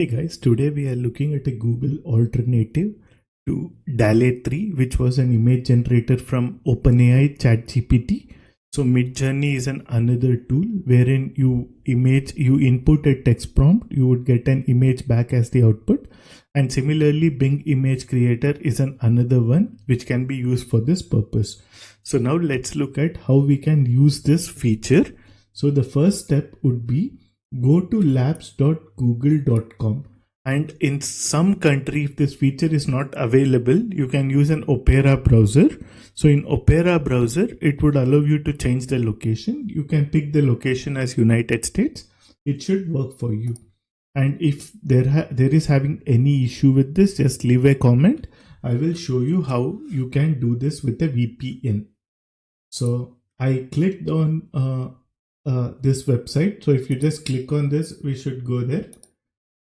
Hey guys, today we are looking at a Google alternative to DALL-E 3, which was an image generator from OpenAI ChatGPT. So Midjourney is another tool wherein you input a text prompt, you would get an image back as the output. And similarly, Bing Image Creator is another one which can be used for this purpose. So now let's look at how we can use this feature. So the first step would be go to labs.google.com, and in some country, if this feature is not available, you can use an Opera browser. So in Opera browser, it would allow you to change the location. You can pick the location as United States. It should work for you. And if there is having any issue with this, just leave a comment. I will show you how you can do this with a VPN. So I clicked on this website. So if you just click on this, we should go there.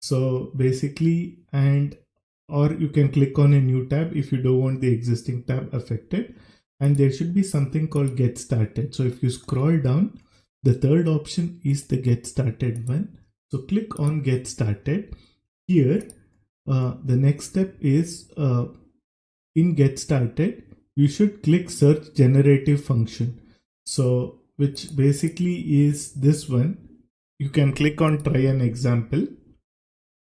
So basically, or you can click on a new tab if you don't want the existing tab affected, and there should be something called Get Started. So if you scroll down, the third option is the Get Started one. So click on Get Started. Here the next step is in Get Started, you should click Search Generative function. So which basically is this one. You can click on Try an Example,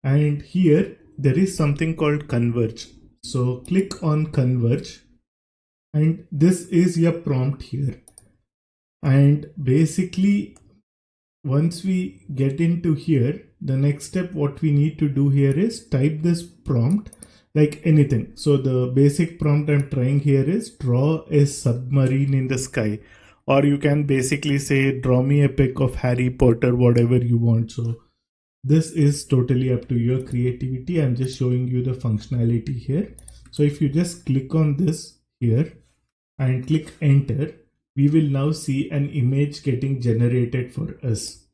and here there is something called Converge. So click on Converge, and this is your prompt here. And basically, once we get into here, the next step what we need to do here is type this prompt like anything. So the basic prompt I'm trying here is draw a submarine in the sky. Or you can basically say, draw me a pic of Harry Potter, whatever you want. So this is totally up to your creativity. I'm just showing you the functionality here. So if you just click on this here and click enter, we will now see an image getting generated for us.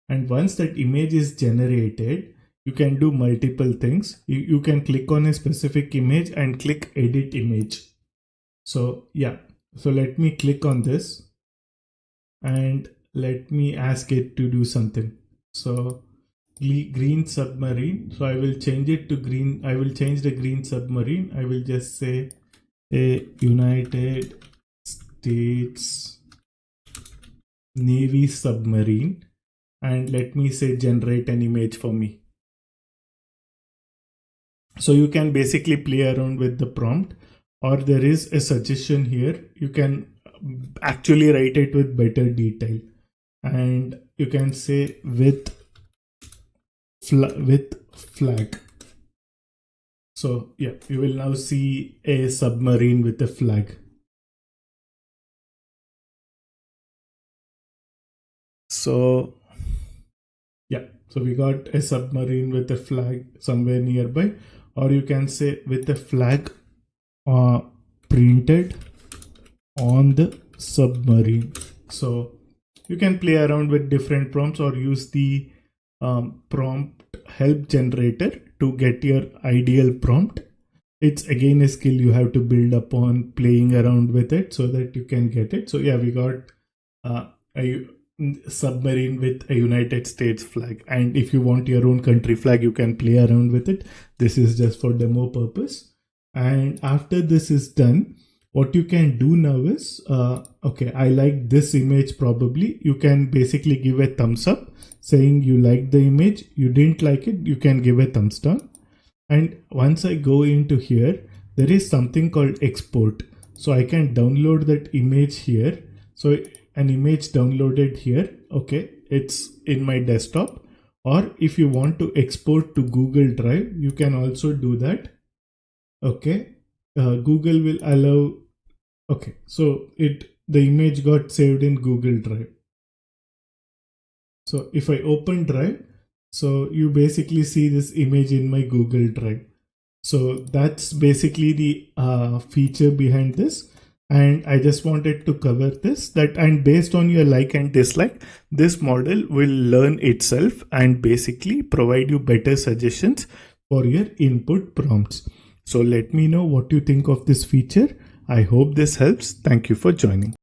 And once that image is generated, you can do multiple things. You can click on a specific image and click edit image. So yeah. So let me click on this and let me ask it to do something. So green submarine. So I will change it to green. I will change the green submarine. I will just say a United States Navy submarine, and let me say generate an image for me. So you can basically play around with the prompt. Or there is a suggestion here. You can actually write it with better detail, and you can say with flag. So yeah, you will now see a submarine with a flag. So yeah, so we got a submarine with a flag somewhere nearby, or you can say with a flag printed on the submarine. So you can play around with different prompts or use the prompt help generator to get your ideal prompt. It's again a skill you have to build upon, playing around with it so that you can get it. So yeah, we got a submarine with a United States flag, and if you want your own country flag, you can play around with it. This is just for demo purpose. And after this is done, what you can do now is, okay, I like this image probably. You can basically give a thumbs up saying you like the image. You didn't like it, you can give a thumbs down. And once I go into here, there is something called export. So I can download that image here. So an image downloaded here, okay, it's in my desktop. Or if you want to export to Google Drive, you can also do that. Okay, Google will allow. Okay, so the image got saved in Google Drive. So if I open Drive, so you basically see this image in my Google Drive. So that's basically the feature behind this. And I just wanted to cover this, and based on your like and dislike, this model will learn itself and basically provide you better suggestions for your input prompts. So let me know what you think of this feature. I hope this helps. Thank you for joining.